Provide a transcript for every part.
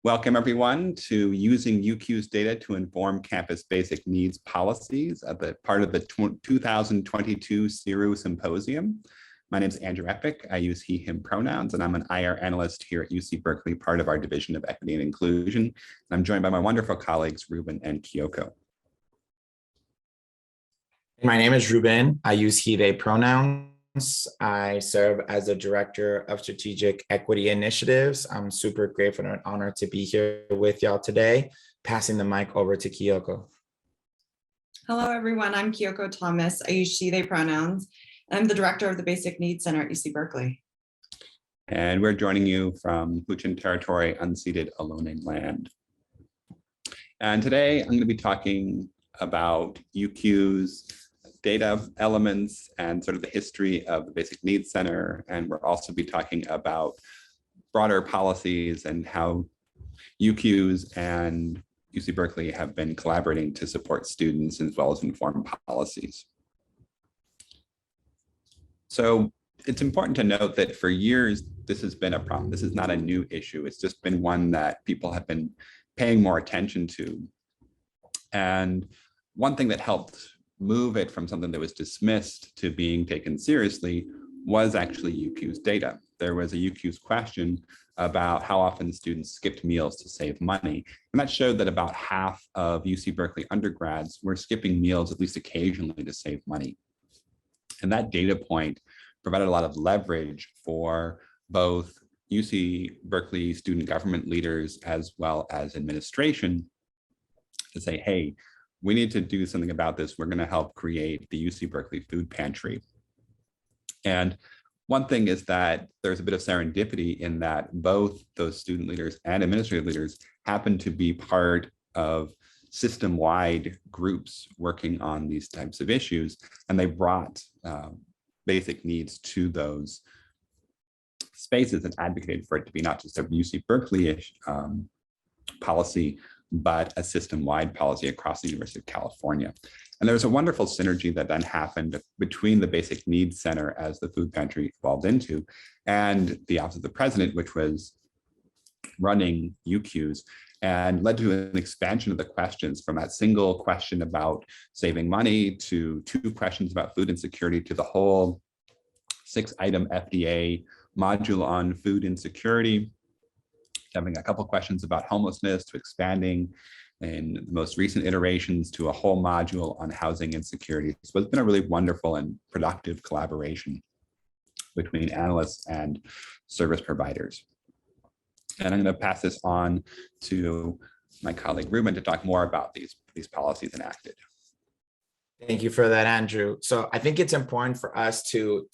Welcome everyone to using UCUES data to inform campus basic needs policies at the part of the 2022 CERU Symposium. My name is Andrew Eppig. I use he, him pronouns, and I'm an IR analyst here at UC Berkeley, part of our Division of Equity and Inclusion. And I'm joined by my wonderful colleagues, Ruben and Kiyoko. My name is Ruben. I use he, they pronouns. I serve as the Director of Strategic Equity Initiatives. I'm super grateful and honored to be here with y'all today. Passing the mic over to Kiyoko. Hello, everyone. I'm Kiyoko Thomas. I use she, they pronouns. I'm the Director of the Basic Needs Center at UC Berkeley. And we're joining you from Huichin Territory, unceded Ohlone land. And today I'm going to be talking about UCUES data elements and sort of the history of the Basic Needs Center. And we'll also be talking about broader policies and how UCUES and UC Berkeley have been collaborating to support students as well as inform policies. So it's important to note that for years, this has been a problem. This is not a new issue. It's just been one that people have been paying more attention to. And one thing that helped move it from something that was dismissed to being taken seriously was actually UCUES data. There was a UCUES question about how often students skipped meals to save money. And that showed that about half of UC Berkeley undergrads were skipping meals at least occasionally to save money. And that data point provided a lot of leverage for both UC Berkeley student government leaders as well as administration to say, hey, we need to do something about this. We're going to help create the UC Berkeley food pantry. And one thing is that there's a bit of serendipity in that both those student leaders and administrative leaders happen to be part of system-wide groups working on these types of issues. And they brought basic needs to those spaces and advocated for it to be not just a UC Berkeley-ish policy, but a system-wide policy across the University of California. And there was a wonderful synergy that then happened between the Basic Needs Center as the food pantry evolved into, and the Office of the President, which was running UCUES, and led to an expansion of the questions from that single question about saving money to 2 questions about food insecurity to the whole 6-item FDA module on food insecurity, having a couple questions about homelessness to expanding in the most recent iterations to a whole module on housing insecurity. So it's been a really wonderful and productive collaboration between analysts and service providers. And I'm going to pass this on to my colleague Ruben to talk more about these policies enacted. Thank you for that, Andrew. So I think it's important for us to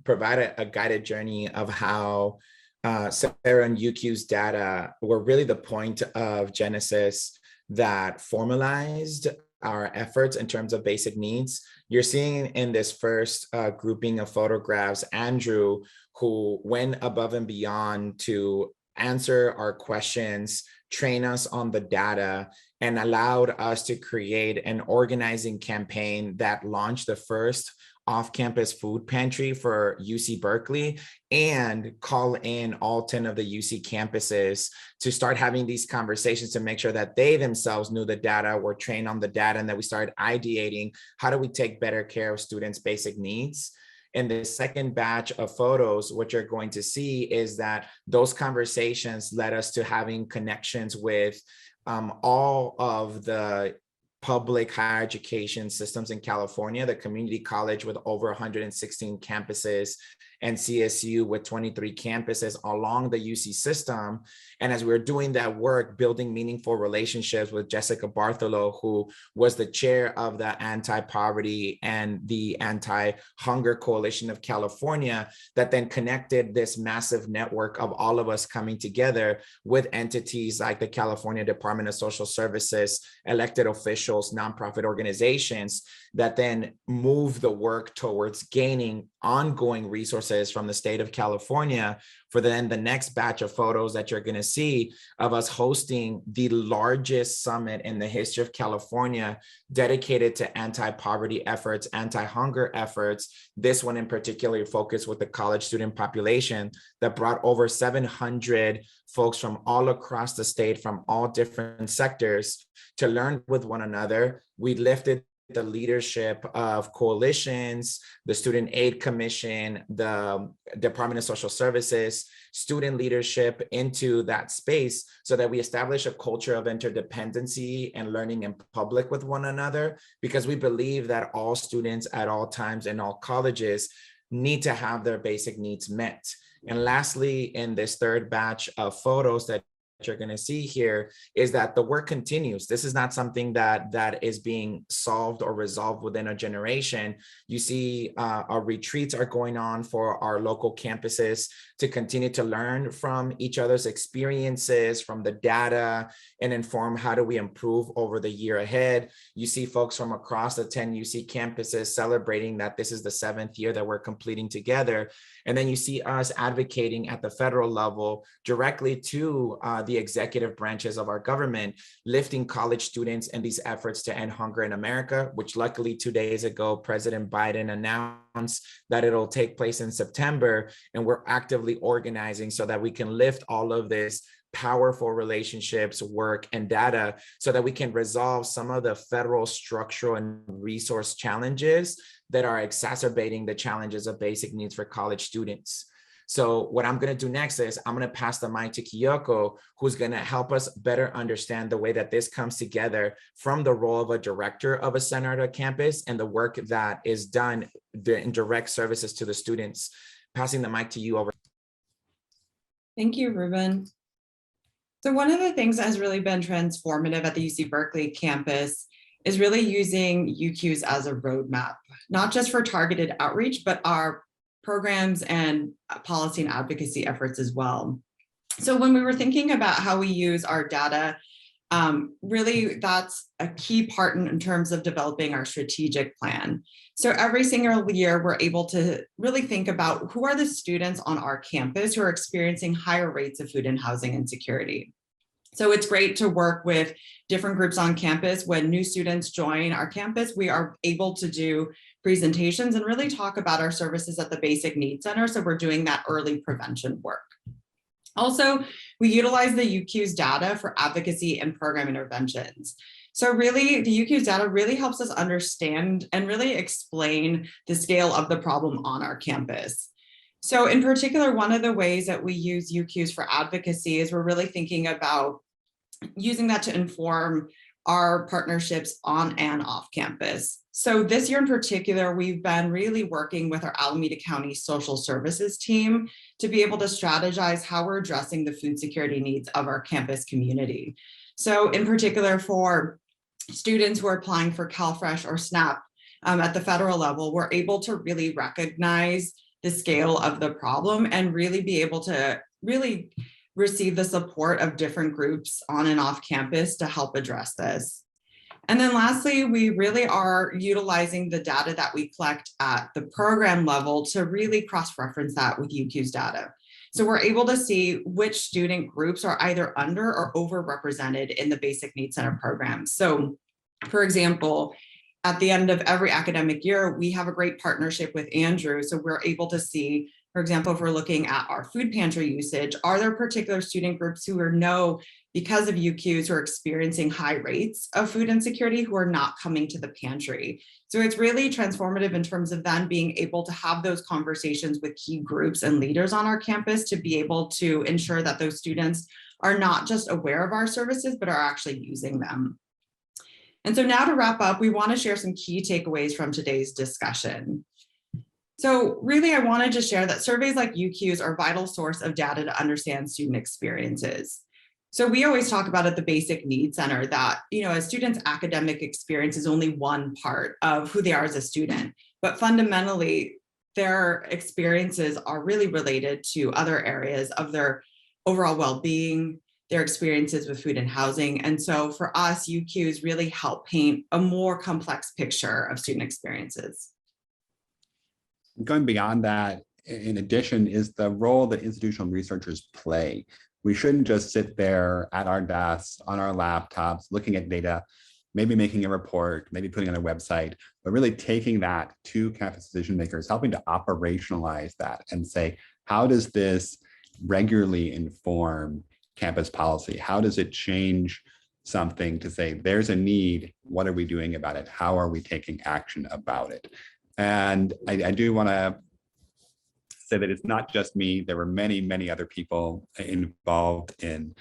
provide a guided journey of how CERU and UCUES data were really the point of genesis that formalized our efforts in terms of basic needs. You're seeing in this first grouping of photographs, Andrew, who went above and beyond to answer our questions, train us on the data, and allowed us to create an organizing campaign that launched the first off-campus food pantry for UC Berkeley and call in all 10 of the UC campuses to start having these conversations to make sure that they themselves knew the data, were trained on the data, and that we started ideating how do we take better care of students' basic needs. In the second batch of photos, what you're going to see is that those conversations led us to having connections with all of the public higher education systems in California, the community college with over 116 campuses, and CSU with 23 campuses along the UC system. And as we were doing that work, building meaningful relationships with Jessica Bartholow, who was the chair of the Anti-Poverty and the Anti-Hunger Coalition of California, that then connected this massive network of all of us coming together with entities like the California Department of Social Services, elected officials, nonprofit organizations, that then move the work towards gaining ongoing resources from the state of California for then the next batch of photos that you're going to see of us hosting the largest summit in the history of California dedicated to anti-poverty efforts, anti-hunger efforts. This one in particular focused with the college student population that brought over 700 folks from all across the state, from all different sectors, to learn with one another. We lifted the leadership of coalitions, the Student Aid Commission, the Department of Social Services, student leadership into that space so that we establish a culture of interdependency and learning in public with one another, because we believe that all students at all times in all colleges need to have their basic needs met. And lastly, in this third batch of photos that you're going to see here is that the work continues. This is not something that is being solved or resolved within a generation. You see our retreats are going on for our local campuses to continue to learn from each other's experiences, from the data, and inform how do we improve over the year ahead. You see folks from across the 10 UC campuses celebrating that this is the 7th year that we're completing together. And then you see us advocating at the federal level directly to the executive branches of our government, lifting college students in these efforts to end hunger in America, which luckily 2 days ago, President Biden announced that it'll take place in September. And we're actively organizing so that we can lift all of this powerful relationships, work, and data so that we can resolve some of the federal structural and resource challenges that are exacerbating the challenges of basic needs for college students. So what I'm going to do next is I'm going to pass the mic to Kiyoko, who's going to help us better understand the way that this comes together from the role of a director of a center at a campus and the work that is done in direct services to the students. Passing the mic to you over. Thank you, Ruben. So one of the things that has really been transformative at the UC Berkeley campus is really using UCUES as a roadmap, not just for targeted outreach, but our programs and policy and advocacy efforts as well. So when we were thinking about how we use our data, really that's a key part in terms of developing our strategic plan. So every single year, we're able to really think about who are the students on our campus who are experiencing higher rates of food and housing insecurity. So it's great to work with different groups on campus. When new students join our campus, we are able to do presentations and really talk about our services at the Basic Needs Center. So we're doing that early prevention work. Also, we utilize the UCUES data for advocacy and program interventions. So really, the UCUES data really helps us understand and really explain the scale of the problem on our campus. So in particular, one of the ways that we use UCUES for advocacy is we're really thinking about using that to inform our partnerships on and off campus. So this year in particular, we've been really working with our Alameda County Social Services team to be able to strategize how we're addressing the food security needs of our campus community. So in particular, for students who are applying for CalFresh or SNAP at the federal level, we're able to really recognize the scale of the problem and really be able to really receive the support of different groups on and off campus to help address this. And then lastly, we really are utilizing the data that we collect at the program level to really cross-reference that with UCUES data. So we're able to see which student groups are either under or overrepresented in the Basic Needs Center program. So for example, at the end of every academic year, we have a great partnership with Andrew. So we're able to see, for example, if we're looking at our food pantry usage, are there particular student groups who know because of UCUES who are experiencing high rates of food insecurity who are not coming to the pantry? So it's really transformative in terms of then being able to have those conversations with key groups and leaders on our campus to be able to ensure that those students are not just aware of our services, but are actually using them. And so now to wrap up, we want to share some key takeaways from today's discussion. So really, I wanted to share that surveys like UCUES are a vital source of data to understand student experiences. So we always talk about at the Basic Needs Center that, a student's academic experience is only one part of who they are as a student, but fundamentally, their experiences are really related to other areas of their overall well-being, their experiences with food and housing. And so for us, UCUES really help paint a more complex picture of student experiences. Going beyond that, in addition, is the role that institutional researchers play. We shouldn't just sit there at our desks, on our laptops, looking at data, maybe making a report, maybe putting on a website, but really taking that to campus decision makers, helping to operationalize that and say, how does this regularly inform campus policy? How does it change something to say, there's a need, what are we doing about it? How are we taking action about it? And I do want to say that it's not just me. There were many, many other people involved in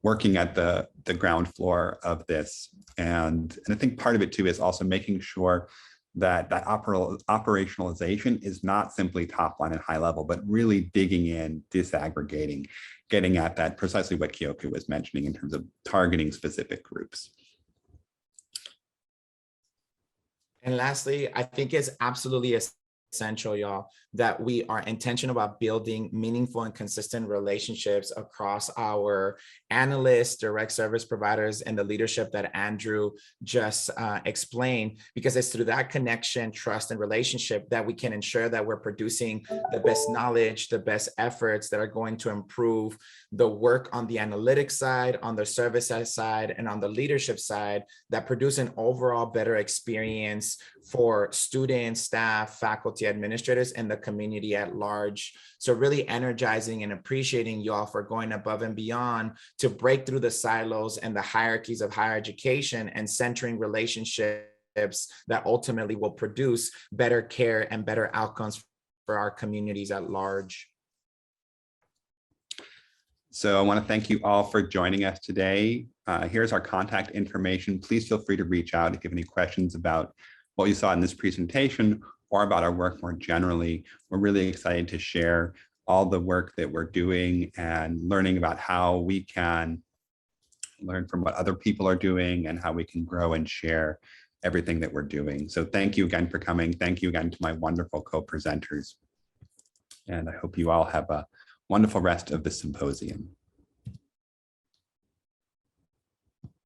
working at the ground floor of this. And I think part of it too is also making sure that operationalization is not simply top line and high level, but really digging in, disaggregating, getting at that, precisely what Kiyoko was mentioning in terms of targeting specific groups. And lastly, I think it's absolutely essential, y'all, that we are intentional about building meaningful and consistent relationships across our analysts, direct service providers, and the leadership that Andrew just explained, because it's through that connection, trust, and relationship that we can ensure that we're producing the best knowledge, the best efforts that are going to improve the work on the analytics side, on the service side, and on the leadership side, that produce an overall better experience for students, staff, faculty, administrators, and the community at large. So really energizing and appreciating you all for going above and beyond to break through the silos and the hierarchies of higher education and centering relationships that ultimately will produce better care and better outcomes for our communities at large. So I want to thank you all for joining us today. Here's our contact information. Please feel free to reach out if you have any questions about what you saw in this presentation or about our work more generally. We're really excited to share all the work that we're doing and learning about how we can learn from what other people are doing and how we can grow and share everything that we're doing. So thank you again for coming. Thank you again to my wonderful co-presenters. And I hope you all have a wonderful rest of the symposium.